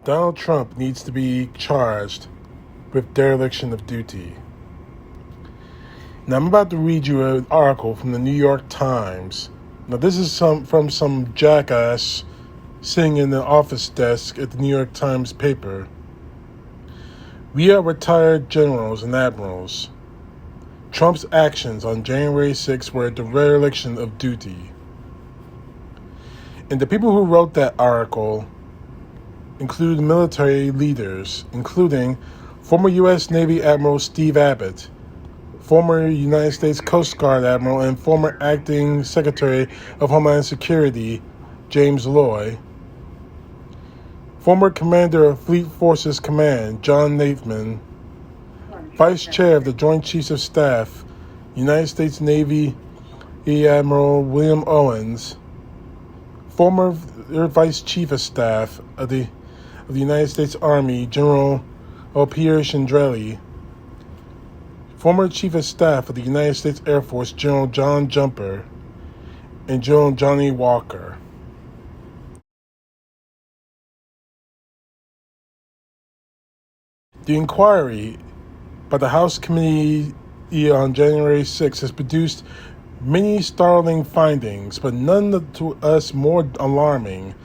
Donald Trump needs to be charged with dereliction of duty. Now, I'm about to read you an article from the New York Times. Now, this is from some jackass sitting in the office desk at the New York Times paper. We are retired generals and admirals. Trump's actions on January 6th were a dereliction of duty. And the people who wrote that article include military leaders, including former U.S. Navy Admiral Steve Abbott, former United States Coast Guard Admiral and former Acting Secretary of Homeland Security James Loy, former Commander of Fleet Forces Command John Nathman, Vice Chair of the Joint Chiefs of Staff United States Navy Admiral William Owens, former Vice Chief of Staff of the United States Army General Pierre Chandrelli, former Chief of Staff of the United States Air Force General John Jumper, and General Johnny Walker. The inquiry by the House Committee on January 6 has produced many startling findings, but none to us more alarming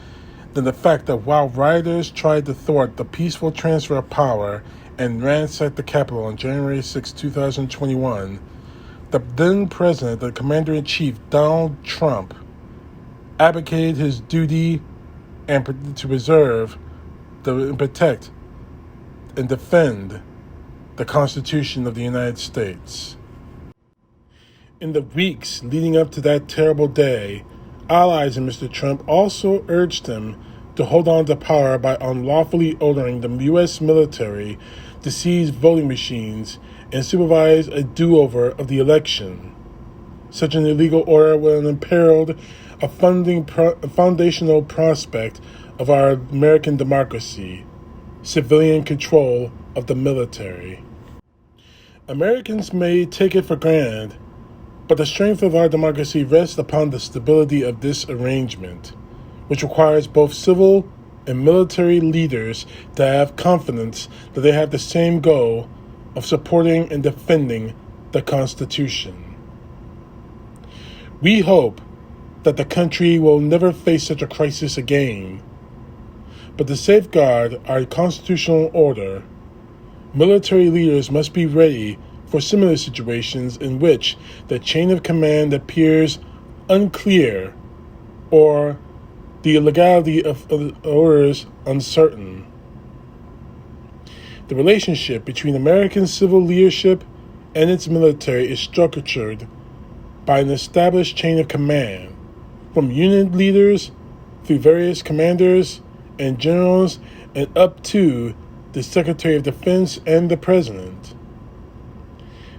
than the fact that while rioters tried to thwart the peaceful transfer of power and ransacked the Capitol on January 6, 2021, the then President, the Commander-in-Chief, Donald Trump, abdicated his duty and to preserve, protect, and defend the Constitution of the United States. In the weeks leading up to that terrible day, allies of Mr. Trump also urged him to hold on to power by unlawfully ordering the U.S. military to seize voting machines and supervise a do-over of the election. Such an illegal order would have imperiled a foundational prospect of our American democracy, civilian control of the military. Americans may take it for granted, but the strength of our democracy rests upon the stability of this arrangement, which requires both civil and military leaders to have confidence that they have the same goal of supporting and defending the Constitution. We hope that the country will never face such a crisis again, but to safeguard our constitutional order, military leaders must be ready for similar situations in which the chain of command appears unclear or the legality of orders uncertain. The relationship between American civil leadership and its military is structured by an established chain of command, from unit leaders through various commanders and generals and up to the Secretary of Defense and the President.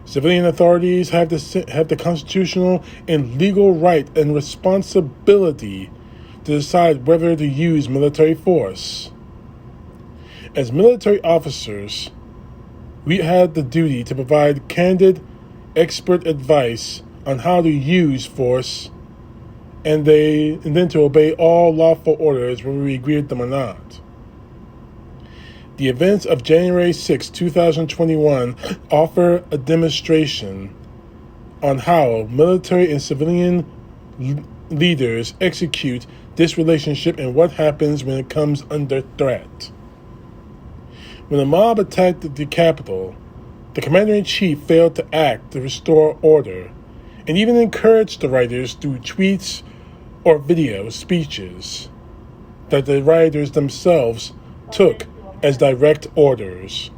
Civilian authorities have the constitutional and legal right and responsibility to decide whether to use military force. As military officers, we had the duty to provide candid, expert advice on how to use force and then to obey all lawful orders whether we agree with them or not. The events of January 6, 2021 offer a demonstration on how military and civilian leaders execute this relationship and what happens when it comes under threat. When a mob attacked the Capitol, the Commander-in-Chief failed to act to restore order and even encouraged the rioters through tweets or video speeches that the rioters themselves took as direct orders.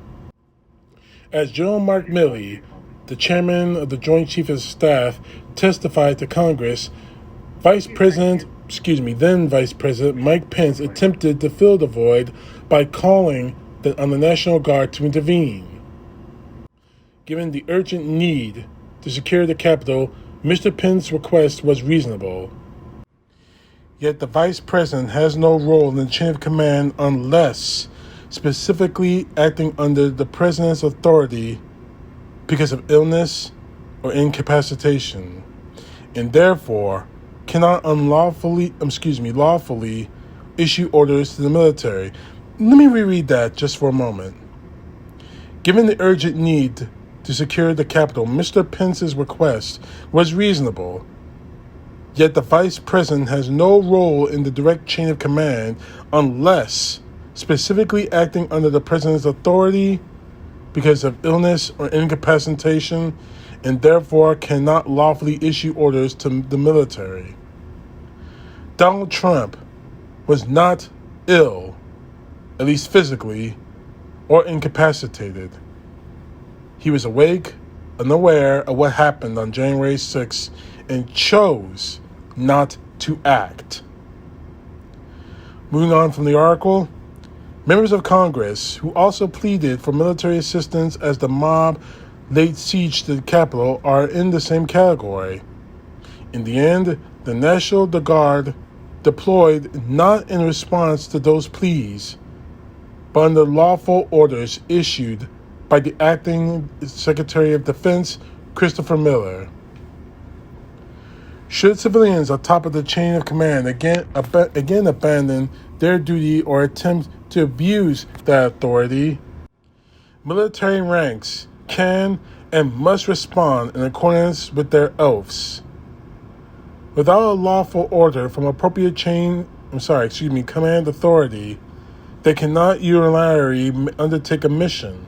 As General Mark Milley, the chairman of the Joint Chiefs of Staff, testified to Congress, then Vice President Mike Pence attempted to fill the void by calling on the National Guard to intervene. Given the urgent need to secure the Capitol, Mr. Pence's request was reasonable. Yet the Vice President has no role in the chain of command unless specifically acting under the President's authority because of illness or incapacitation, and therefore cannot lawfully issue orders to the military. Let me reread that just for a moment. Given the urgent need to secure the capital, Mr. Pence's request was reasonable, yet the Vice President has no role in the direct chain of command unless specifically acting under the President's authority because of illness or incapacitation, and therefore cannot lawfully issue orders to the military. Donald Trump was not ill, at least physically, or incapacitated. He was awake, unaware of what happened on January 6th, and chose not to act. Moving on from the article, members of Congress who also pleaded for military assistance as the mob laid siege to the Capitol are in the same category. In the end, the National Guard deployed not in response to those pleas, but under lawful orders issued by the acting Secretary of Defense, Christopher Miller. Should civilians on top of the chain of command again abandon their duty or attempt to abuse that authority, military ranks can and must respond in accordance with their oaths. Without a lawful order from appropriate command authority, they cannot unilaterally undertake a mission.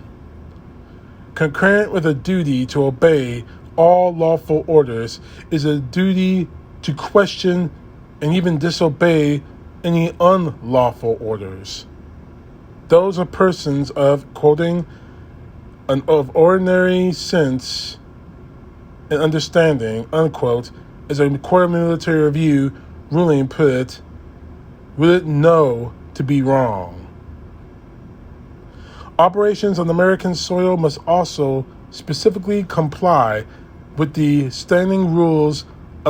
Concurrent with a duty to obey all lawful orders is a duty to question and even disobey any unlawful orders. Those are persons of, quoting, of ordinary sense and understanding, unquote, as a court of military review ruling put it, will it know to be wrong. Operations on American soil must also specifically comply with the standing rules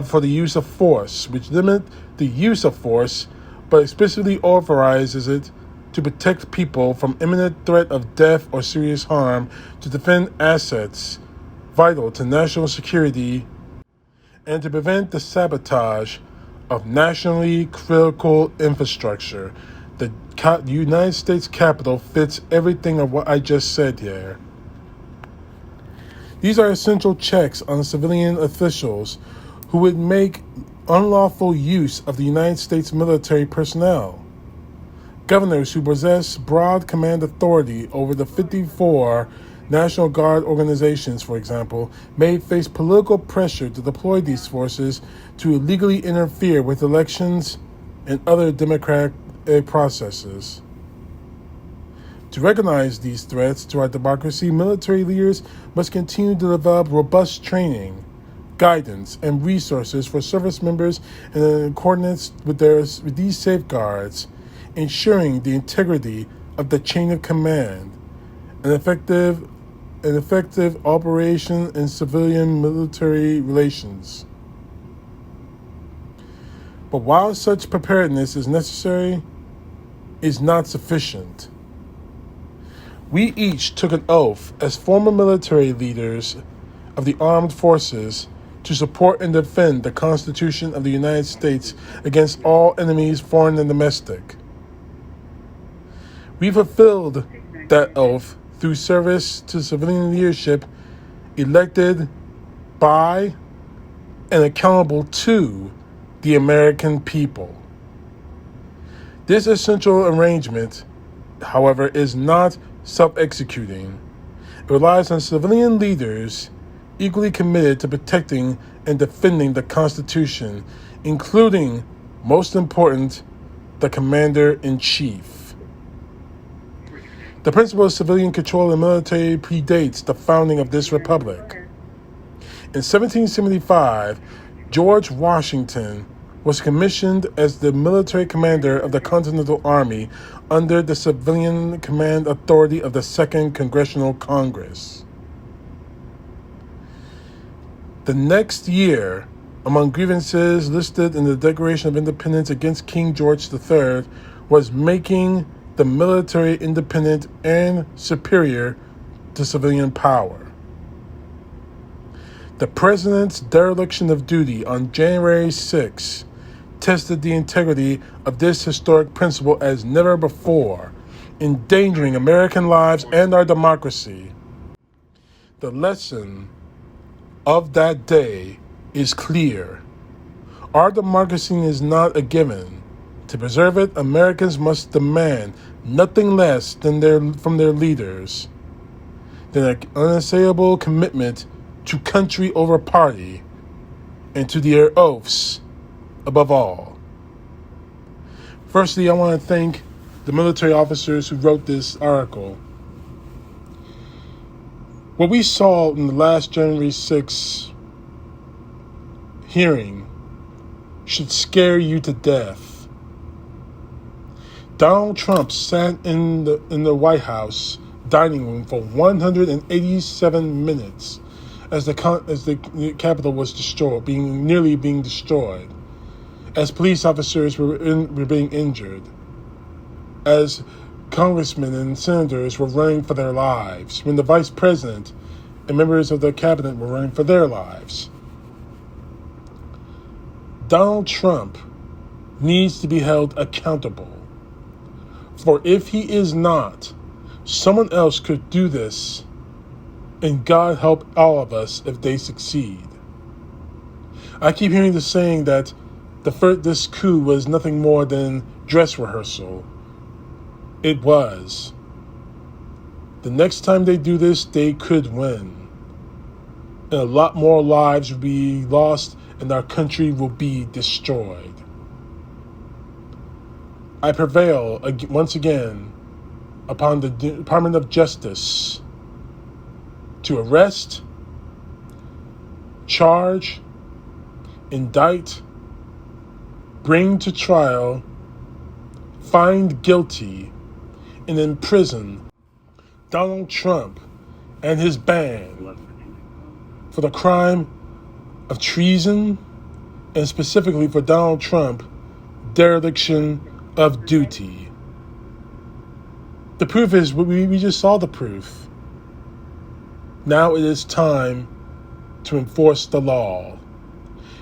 for the use of force, which limit the use of force, but explicitly authorizes it to protect people from imminent threat of death or serious harm, to defend assets vital to national security, and to prevent the sabotage of nationally critical infrastructure. The United States Capitol fits everything of what I just said here. These are essential checks on civilian officials who would make unlawful use of the United States military personnel. Governors who possess broad command authority over the 54 National Guard organizations, for example, may face political pressure to deploy these forces to illegally interfere with elections and other democratic processes. To recognize these threats to our democracy, military leaders must continue to develop robust training, guidance, and resources for service members in accordance with these safeguards, ensuring the integrity of the chain of command, an effective operation in civilian-military relations. But while such preparedness is necessary, it is not sufficient. We each took an oath as former military leaders of the armed forces to support and defend the Constitution of the United States against all enemies, foreign and domestic. We fulfilled that oath through service to civilian leadership elected by and accountable to the American people. This essential arrangement, however, is not self-executing. It relies on civilian leaders equally committed to protecting and defending the Constitution, including, most important, the Commander-in-Chief. The principle of civilian control of the military predates the founding of this republic. In 1775, George Washington was commissioned as the military commander of the Continental Army under the civilian command authority of the Second Congressional Congress. The next year, among grievances listed in the Declaration of Independence against King George III, was making the military independent and superior to civilian power. The President's dereliction of duty on January 6 tested the integrity of this historic principle as never before, endangering American lives and our democracy. The lesson of that day is clear. Our democracy is not a given. To preserve it, Americans must demand nothing less than from their leaders than an unassailable commitment to country over party and to their oaths above all. Firstly, I want to thank the military officers who wrote this article. What we saw in the last January 6th hearing should scare you to death. Donald Trump sat in the White House dining room for 187 minutes as the Capitol was destroyed, nearly being destroyed, as police officers were being injured, as congressmen and senators were running for their lives, when the vice president and members of the cabinet were running for their lives. Donald Trump needs to be held accountable. For if he is not, someone else could do this, and God help all of us if they succeed. I keep hearing the saying that this coup was nothing more than dress rehearsal. It was. The next time they do this, they could win. And a lot more lives will be lost, and our country will be destroyed. I prevail once again upon the Department of Justice to arrest, charge, indict, bring to trial, find guilty, and imprison Donald Trump and his band for the crime of treason, and specifically for Donald Trump, dereliction of duty. The proof is, we just saw the proof. Now it is time to enforce the law.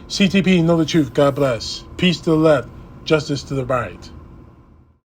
CTP, know the truth. God bless. Peace to the left, justice to the right.